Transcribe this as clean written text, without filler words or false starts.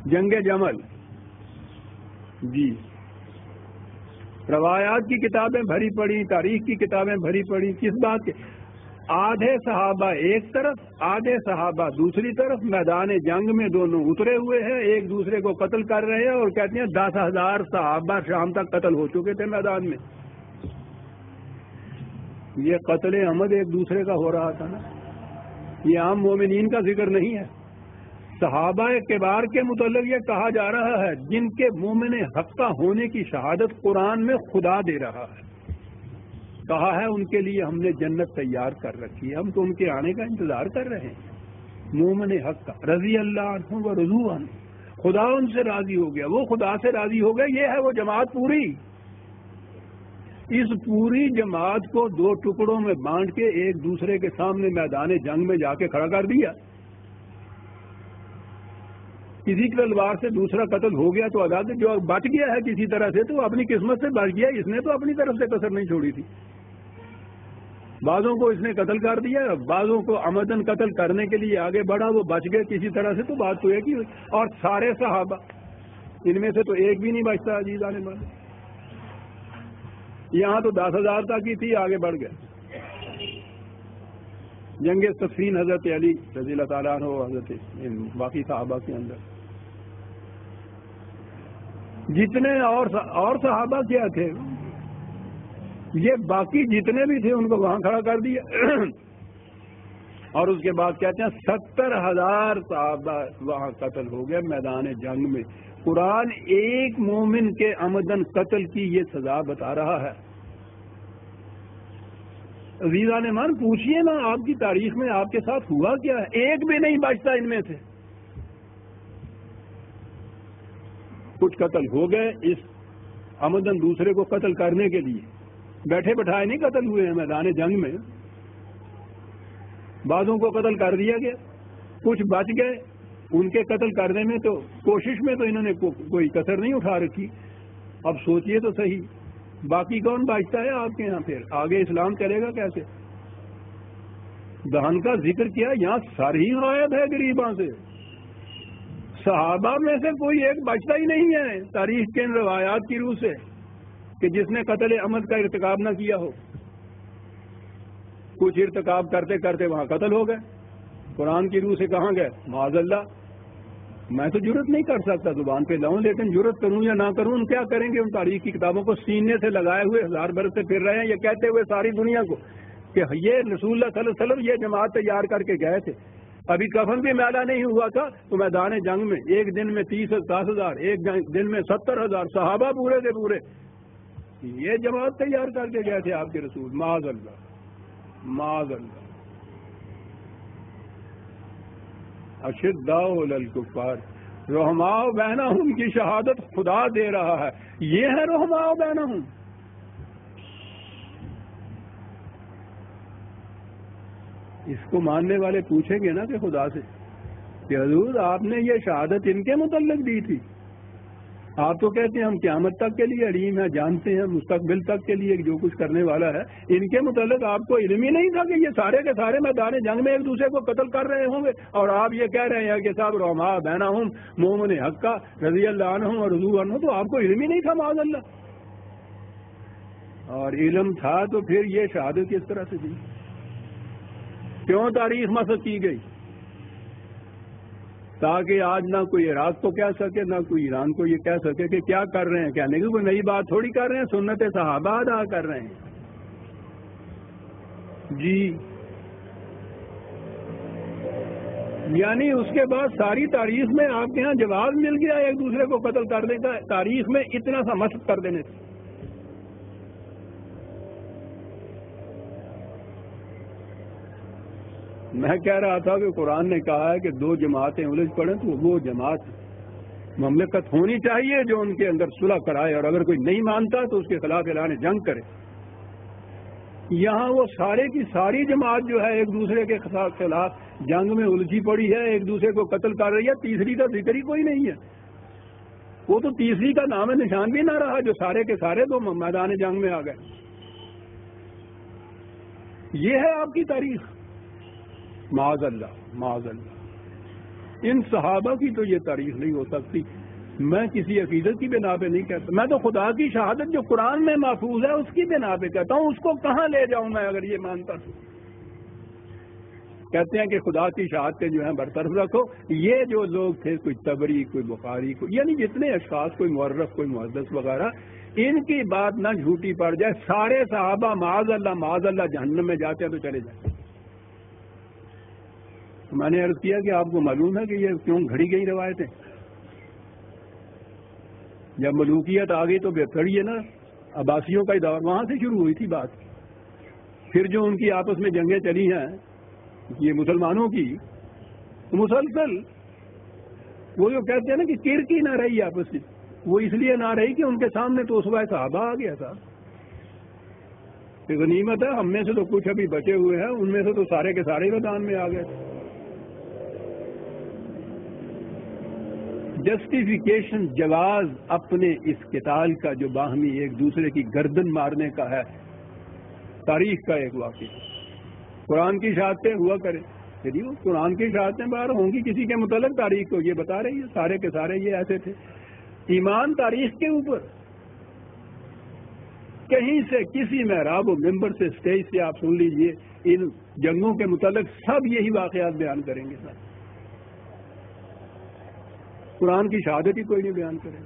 جنگ جمل، جی روایات کی کتابیں بھری پڑی، تاریخ کی کتابیں بھری پڑی، کس بات کے؟ آدھے صحابہ ایک طرف، آدھے صحابہ دوسری طرف، میدان جنگ میں دونوں اترے ہوئے ہیں، ایک دوسرے کو قتل کر رہے ہیں، اور کہتے ہیں 10,000 صحابہ شام تک قتل ہو چکے تھے میدان میں۔ یہ قتل عمد ایک دوسرے کا ہو رہا تھا نا، یہ عام مومنین کا ذکر نہیں ہے۔ صحابہ کبار کے متعلق یہ کہا جا رہا ہے جن کے مومن حقہ ہونے کی شہادت قرآن میں خدا دے رہا ہے، کہا ہے ان کے لیے ہم نے جنت تیار کر رکھی ہے، ہم تو ان کے آنے کا انتظار کر رہے ہیں۔ مومن حق کا رضی اللہ عنہ و رضوا عنہ، خدا ان سے راضی ہو گیا، وہ خدا سے راضی ہو گیا۔ یہ ہے وہ جماعت پوری۔ اس پوری جماعت کو دو ٹکڑوں میں بانٹ کے ایک دوسرے کے سامنے میدان جنگ میں جا کے کھڑا کر دیا۔ کسی کی تلوار سے دوسرا قتل ہو گیا تو عدالت جو بچ گیا ہے کسی طرح سے تو اپنی قسمت سے بچ گیا، اس نے تو اپنی طرف سے کسر نہیں چھوڑی تھی۔ بعضوں کو اس نے قتل کر دیا، بعضوں کو عمدن قتل کرنے کے لیے آگے بڑھا، وہ بچ گئے کسی طرح سے، تو بات تو ایک ہی ہوئی۔ اور سارے صحابہ، ان میں سے تو ایک بھی نہیں بچتا عزیزان مانے۔ یہاں تو 10,000 تک ہی تھی، آگے بڑھ گئے۔ جنگ صفین حضرت علی رضی اللہ تعالیٰ عنہ، حضرت باقی صحابہ کے اندر جتنے اور صحابہ کیا تھے، یہ باقی جتنے بھی تھے ان کو وہاں کھڑا کر دیا۔ اور اس کے بعد کہتے ہیں 70,000 صحابہ وہاں قتل ہو گئے میدان جنگ میں۔ قرآن ایک مومن کے عمدن قتل کی یہ سزا بتا رہا ہے۔ عزیزان مان پوچھئے نا آپ کی تاریخ میں آپ کے ساتھ ہوا کیا ہے؟ ایک بھی نہیں بچتا ان میں سے۔ کچھ قتل ہو گئے اس عمدن دوسرے کو قتل کرنے کے لیے، بیٹھے بٹھائے نہیں قتل ہوئے ہیں میدان جنگ میں۔ بعضوں کو قتل کر دیا گیا، کچھ بچ گئے، ان کے قتل کرنے میں تو کوشش میں تو انہوں نے کوئی کسر نہیں اٹھا رکھی۔ اب سوچئے تو صحیح، باقی کون بچتا ہے آپ کے یہاں؟ پھر آگے اسلام چلے گا کیسے؟ دہن کا ذکر کیا، یہاں سر ہی غائب ہے غریباں سے۔ صحابہ میں سے کوئی ایک بچتا ہی نہیں ہے تاریخ کے ان روایات کی روح سے کہ جس نے قتل عمد کا ارتکاب نہ کیا ہو۔ کچھ ارتکاب کرتے کرتے وہاں قتل ہو گئے، قرآن کی روح سے کہاں گئے؟ معاذ اللہ، میں تو جرت نہیں کر سکتا زبان پہ لاؤں، لیکن جرت کروں یا نہ کروں، ان کیا کریں گے؟ ان تاریخ کی کتابوں کو سینے سے لگائے ہوئے 1000 برس سے پھر رہے ہیں، یہ کہتے ہوئے ساری دنیا کو کہ یہ رسول اللہ صلی اللہ علیہ وسلم یہ جماعت تیار کر کے گئے تھے۔ ابھی کفن بھی میلا نہیں ہوا تھا تو میدان جنگ میں ایک دن میں 10,000، ایک دن میں 70,000 صحابہ پورے کے پورے یہ جماعت تیار کر کے گئے تھے آپ کے رسول۔ معاذ اللہ، معاذ اللہ۔ اشداء علی الکفار رحماء بینہم کی شہادت خدا دے رہا ہے۔ یہ ہے رحماء بینہم۔ اس کو ماننے والے پوچھیں گے نا کہ خدا سے کہ حضور آپ نے یہ شہادت ان کے متعلق دی تھی؟ آپ تو کہتے ہیں ہم قیامت تک کے لیے علیم ہیں، جانتے ہیں مستقبل تک کے لیے جو کچھ کرنے والا ہے۔ ان کے متعلق آپ کو علم ہی نہیں تھا کہ یہ سارے کے سارے میدان جنگ میں ایک دوسرے کو قتل کر رہے ہوں گے، اور آپ یہ کہہ رہے ہیں کہ صاحب رحماء بینہم مومن حق رضی اللہ عنہم اور رضوا عنہ، تو آپ کو علم ہی نہیں تھا معاذ اللہ۔ اور علم تھا تو پھر یہ شہادت کس طرح سے دی؟ کیوں تاریخ مسخ کی گئی؟ تاکہ آج نہ کوئی عراق کو کہہ سکے نہ کوئی ایران کو یہ کہہ سکے کہ کیا کر رہے ہیں، کہنے کی کوئی نئی بات تھوڑی کر رہے ہیں، سنت صحابہ ادا کر رہے ہیں۔ جی یعنی اس کے بعد ساری تاریخ میں آپ کے ہاں جواز مل گیا ایک دوسرے کو قتل کرنے کا، تاریخ میں اتنا سا مسخ کر دینے سے۔ میں کہہ رہا تھا کہ قرآن نے کہا ہے کہ 2 جماعتیں الجھ پڑیں تو وہ جماعت مملکت ہونی چاہیے جو ان کے اندر صلح کرائے، اور اگر کوئی نہیں مانتا تو اس کے خلاف اعلان جنگ کرے۔ یہاں وہ سارے کی ساری جماعت جو ہے ایک دوسرے کے خلاف جنگ میں الجھی پڑی ہے، ایک دوسرے کو قتل کر رہی ہے، تیسری کا ذکر ہی کوئی نہیں ہے۔ وہ تو تیسری کا نام نشان بھی نہ رہا، جو سارے کے سارے تو میدان جنگ میں آ گئے۔ یہ ہے آپ کی تاریخ۔ معاذ اللہ، معاذ اللہ۔ ان صحابہ کی تو یہ تاریخ نہیں ہو سکتی. میں کسی عقیدت کی بنا پہ نہیں کہتا, میں تو خدا کی شہادت جو قرآن میں محفوظ ہے اس کی بنا پہ کہتا ہوں. اس کو کہاں لے جاؤں میں اگر یہ مانتا ہوں؟ کہتے ہیں کہ خدا کی شہادتیں جو ہیں برطرف رکھو. یہ جو لوگ تھے, کوئی تبری, کوئی بخاری, کوئی یعنی جتنے اشخاص, کوئی مورخ, کوئی محدث وغیرہ, ان کی بات نہ جھوٹی پڑ جائے. سارے صحابہ معاذ اللہ جہنم میں جاتے ہیں تو چلے جائیں. میں نے عرض کیا کہ آپ کو معلوم ہے کہ یہ کیوں گھڑی گئی روایتیں؟ جب ملوکیت آ گئی تو بہتر ہی ہے نا. عباسیوں کا دور وہاں سے شروع ہوئی تھی بات. پھر جو ان کی آپس میں جنگیں چلی ہیں یہ مسلمانوں کی, مسلسل وہ جو کہتے ہیں نا کہ کرکی نہ رہی آپس میں, وہ اس لیے نہ رہی کہ ان کے سامنے تو اسوہ صحابہ آ گیا تھا. کہ غنیمت ہے, ہم میں سے تو کچھ ابھی بچے ہوئے ہیں, ان میں سے تو سارے کے سارے میدان میں آ گئے. جسٹیفیکیشن, جواز اپنے اس قتال کا جو باہمی ایک دوسرے کی گردن مارنے کا ہے, تاریخ کا ایک واقعہ. قرآن کی شہادتیں ہوا کرے, یعنی وہ قرآن کی شہادتیں باہر ہوں گی کسی کے متعلق تاریخ کو یہ بتا رہی ہے. سارے کے سارے یہ ایسے تھے. ایمان تاریخ کے اوپر کہیں سے کسی محراب و ممبر سے, اسٹیج سے آپ سن لیجئے, ان جنگوں کے متعلق سب یہی واقعات بیان کریں گے. سر قرآن کی شہادت ہی کوئی نہیں بیان کرے.